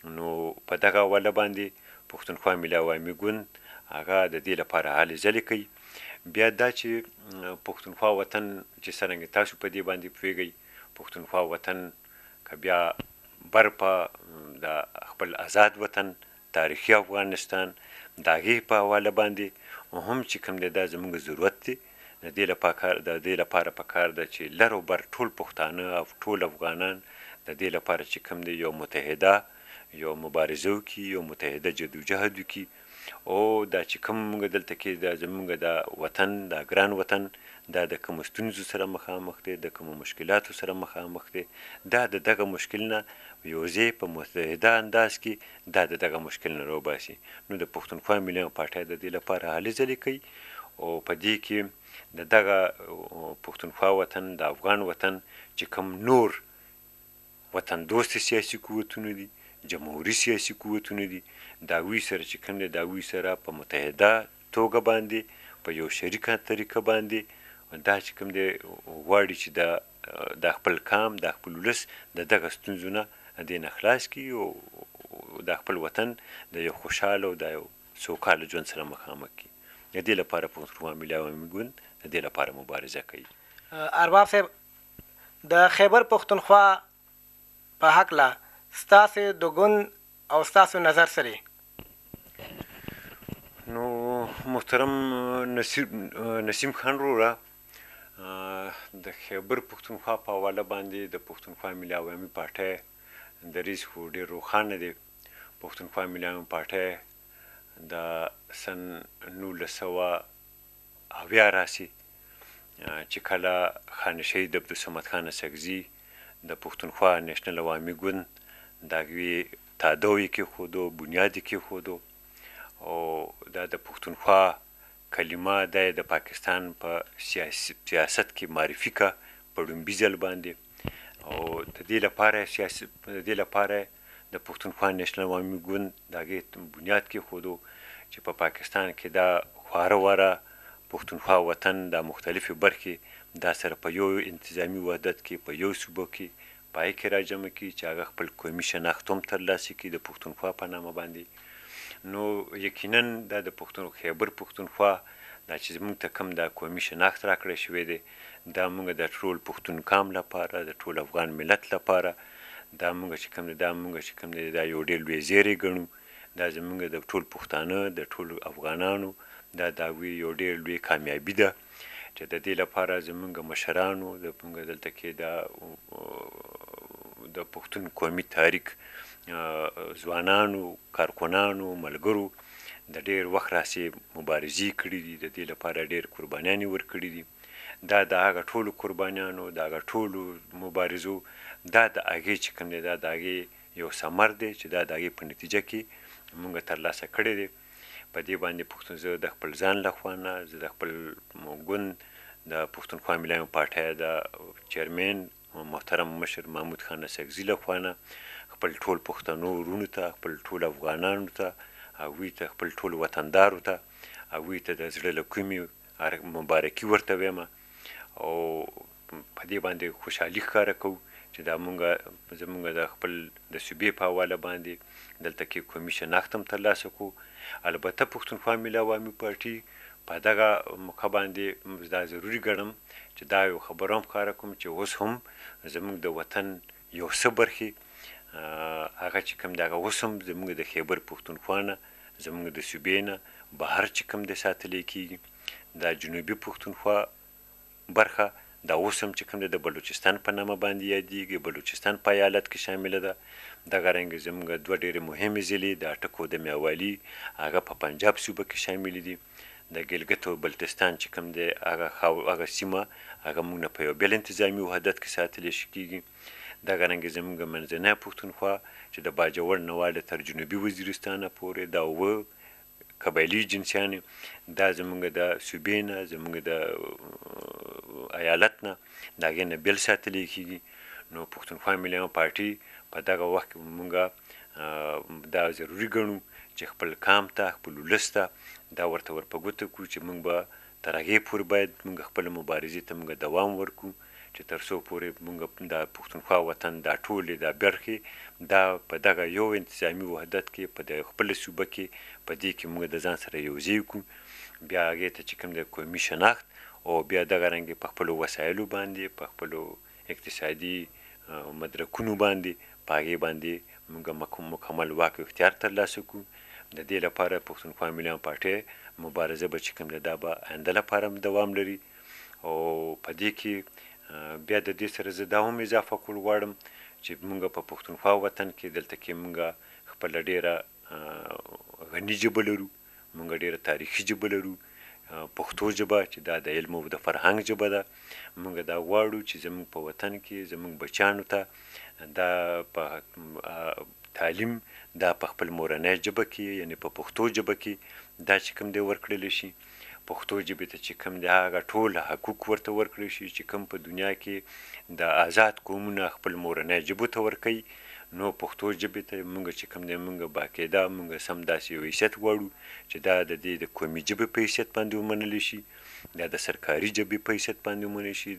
نو په دغه حواله باندې پښتونخوا ملي عوامي ګوند هغه د دې لپاره هلې ځلې کوي. بیا دا چې پښتونخوا وطن چې څرنګه تاسو په دې باندې پوهیږئ، پښتونخوا وطن که بیا بر په د خپل آزاد وطن تاریخي افغانستان د هغې په حواله باندې هم چې کوم دی دا زموږ ضرورت دی. د دې لپاره پکار ده چې لر او بر ټول پښتانه او ټول افغانان د دې لپاره چې کوم دی یو متحده یو مبارزه وکړي، یو متحده جدوجهد وکړي. او دا چې کوم موږ دلته کې د زموږ د وطن د ګران وطن دا د کومو ستونزو سره مخامخ دی، د کومو مشکلاتو سره مخامخ دی، دا د دغه مشکل نه یو ځای په متحده انداز کې دا د دغه مشکل نه راوباسي. نو د پښتونخوا ملي پارټۍ د دې لپاره هلې ځلې کوي. او په دې کې د دغه پښتونخوا وطن د افغان وطن چې کوم نور وطن دوست سیاسي قوتونه دي، جمهوري سیاسي قوتونه دي، د هغوی سره چې کوم دی د هغوی سره په متحده توګه باندې په یو شریکه طریقه باندې دا چې کوم دی غواړي چې د خپل قام د خپل ولس د دغه ستونزو نه دې نه خلاص کړي او د خپل وطن د یو خوشحاله او د یو سوکاله ژوند سره مخامخ کړي. د دې لپاره پښتونخوا ملي عوامي ګوند د دې لپاره مبارزه کوي. ارباب صاحب، د خیبر پښتونخوا په هکله ستاسې د ګوند او ستاسو نظر سره؟ نو محترم نسیم خان وروره، د خیبر پښتونخوا په حواله باندې د پښتونخوا ملي عوامي پارټۍ دریځ خو ډېر روښانه دی. پښتونخوا ملي عوامي پارټۍ د سن 1980 راسي چې کله خان شهید عبدالصمد خان سکزي د پښتونخوا نیشنل عوامي ګوند د هغوی تادو یې کېښودو، بنیاد یې کېښودو. او دا د پښتونخوا کلمه دا یې د پاکستان په سیاست کې معرفي کړه په لومړي ځل باندې. او د دې لپاره د پښتونخوا نیشنل عوامي ګوند د هغې بنیاد کېښودو چې په پاکستان کې دا خواره واره پښتونخوا وطن د مختلفې برخې دا سره په یو انتظامي وحدت کې په یو صوبه کې په هغې کې راجمع کړي چې هغه خپل قومي شناخت هم ترلاسه کړي د پښتونخوا په نامه باندې. نو یقینا دا د خیبر پښتونخوا دا چې موږ ته کوم دا قومي شناخت راکړی شوی دی دا موږ د ټول پښتون قام لپاره د ټول افغان ملت لپاره دا موږ چې کوم دی دا یو ډېر لوی زیری ګڼو. دا زموږ د ټول پښتانه د ټول افغانانو دا د هغوی یو ډېر لوی کامیابي ده چې د دې لپاره زموږ مشرانو زموږ دلته کې د پښتون قومي تحریک ځوانانو، کارکنانو، ملګرو د ډېر وخت راسې مبارزې کړي دي، د دې لپاره ډېر قربانیانې ورکړي دي. دا د هغه ټولو قربانیانو د هغه ټولو مبارزو دا د هغې چې کوم دی دا د هغې یو ثمر دی چې دا د هغې په نتیجه کې موږ ترلاسه کړی دی. په دې باندې زه د خپل ځان لخوا نه، زه د خپل ګوند د پښتونخوا ملي عوامي پارټۍ د چیرمین محترم مشر محمود خان سکزي لخوا نه خپل ټول پښتنو ورونو ته، خپل ټول افغانانو ته، هغوی ته خپل ټول وطندارو ته هغوی ته د زړه له کومې مبارکي ورته وایم. او په دې باندې خوشحالي ښکاره کوو چې دا زموږ د خپل د صوبې په حواله باندې دلته کې قومي شناخت هم ترلاسه کړو. البته پښتونخوا ملي عوامي پارټي په دغه موقع باندې دا ضروري ګڼم چې دا یو خبره هم ښکاره کوم چې اوس هم زموږ د وطن یو څه برخې هغه چې کوم دی هغه اوس هم زموږ د خیبر پښتونخوا نه، زموږ د صوبې نه بهر چې کوم دی ساتلی کېږي. دا جنوبي پښتونخوا برخه دا اوس هم چې کوم دی د بلوچستان په نامه باندې یادېږي، بلوچستان په ایالت کې شامله ده. دغه رنګ زموږ دوه ډېرې مهمې ضلعې د اټک او د میاوالي هغه په پنجاب صوبه کې شاملې دي. د ګلګت او بلتستان چې کوم دی هغه سیمه هغه موږ نه په یو بېل انتظامي وحدت کې ساتلی کېږي. دغه رنګ زموږ منځنی پښتونخوا چې د باجوړ نه واله تر جنوبي وزیرستانه پورې دا اووه قبایلي جنسیانې دا زموږ د صوبې نه، زموږ د ایالت نه د هغې نه بېل ساتلی کېږي. نو پښتونخوا ملي عوامي پارټي په دغه وخت کې موږ دا ضروري ګڼو چې خپل قام ته، خپل ولس ته دا ورته ور په ګوته کړو چې موږ به تر هغې پورې باید موږ خپله مبارزې ته موږ دوام ورکړو چې تر څو پورې موږ د پښتونخوا وطن دا ټولې دا برخې دا په دغه یو انتظامي وحدت کې په د خپله صوبه کې په دې کې موږ د ځان سره یوځای کړو بیا هغې ته چې کوم د قومي شناخت او بیا دغه رنګې په خپلو وسایلو باندې په خپلو اقتصادي مدرکونو باندې په هغې باندې موږ مکمل واک او اختیار ترلاسه کړو د دې لپاره پښتونخوا ملیان پارټۍ مبارزه به چې کوم ده دا به آینده لپاره هم دوام لري او په دې کې بیا د دې سره زه دا هم اضافه کول غواړم چې موږ په پښتونخوا وطن کې دلته کې موږ خپله ډېره غني ژبه لرو موږ ډېره تاریخي ژبه لرو پښتو ژبه چې دا د علم او د فرهنګ ژبه ده موږ دا غواړو چې زموږ په وطن کې زموږ بچیانو ته دا په تعلیم دا په خپل مورنۍ ژبه کې یعنې په پښتو ژبه کې دا چې کوم دی ورکړلی شي پښتو ژبې ته چې کوم دی هغه ټول حقوق ورته ورکړی شي چې کوم په دنیا کې د آزاد قومونه خپل مورنۍ ژبو ته ورکوي نو پښتو ژبې ته موږ چې کوم دی موږ باقاعده موږ سم داسې یو حیثیت غواړو چې دا د دې د قومي ژبې په حیثیت باندې ومنلی شي دا د سرکاري ژبې په حیثیت باندې ومنل شي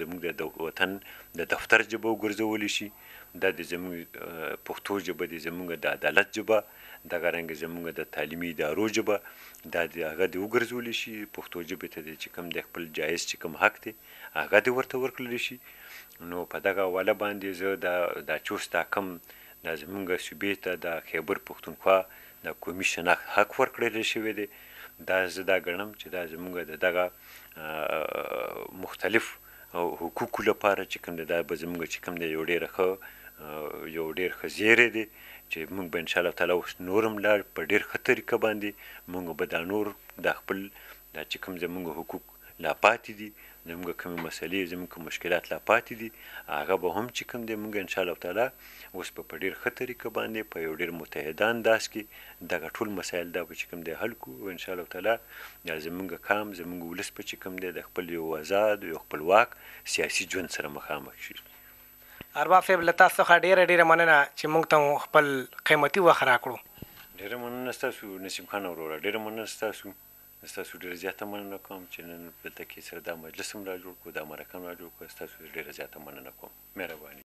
زموږ د وطن د دفتر ژبه وګرځولی شي دا د زموږ پښتو ژبه د زموږ د عدالت ژبه دغه رنګ زموږ د تعلیمي ادارو ژبه دا د هغه د وګرځولی شي پښتو ژبې ته د چې کوم د خپل جایز چې کوم حق دی هغه د ورته ورکړلی شي نو په دغه حواله باندې زه دا چوس دا کم دا زموږ صوبې ته د خیبر پښتونخوا د قومي شناخت حق ورکړلی شوی دی دا زه دا ګڼم چې دا زموږ د دغه مختلف حقوقو لپاره چې کوم دی دا به زموږ چې کوم دی یو ډېر ښه زیری دی چې موږ به انشاءالله تعالی اوس نور هم لا په ډېر ښه طریقه باندې موږ به دا نور دا خپل دا چې کوم زموږ حقوق لا پاتې دي زموږ کومې مسلې زموږ کوم مشکلات لا پاتې دي هغه به هم چې کوم دی موږ انشاءالله تعالی اوس به په ډېر ښه طریقه باندې په یو ډېر متحده انداز کې دغه ټول مسایل دا به چې کوم دی حل کړو انشاءالله تعالی دا زموږ قام زموږ ولس به چې کوم دی د خپل یو آزاد یو خپلواک سیاسي ژوند سره مخامخ شي ارباب صاحب له تاسو څخه ډېره مننه چې موږ ته خپل قیمتي وخت راکړو ډېره مننه ستاسو نسیم خان وروره ډېره مننه ستاسو ډېره زیاته مننه کوم چې نن دلته کې سره دا مجلس هم را جوړ کړو دا مرکه هم را جوړ کړو ستاسو ډېره زیاته مننه کوم مهرباني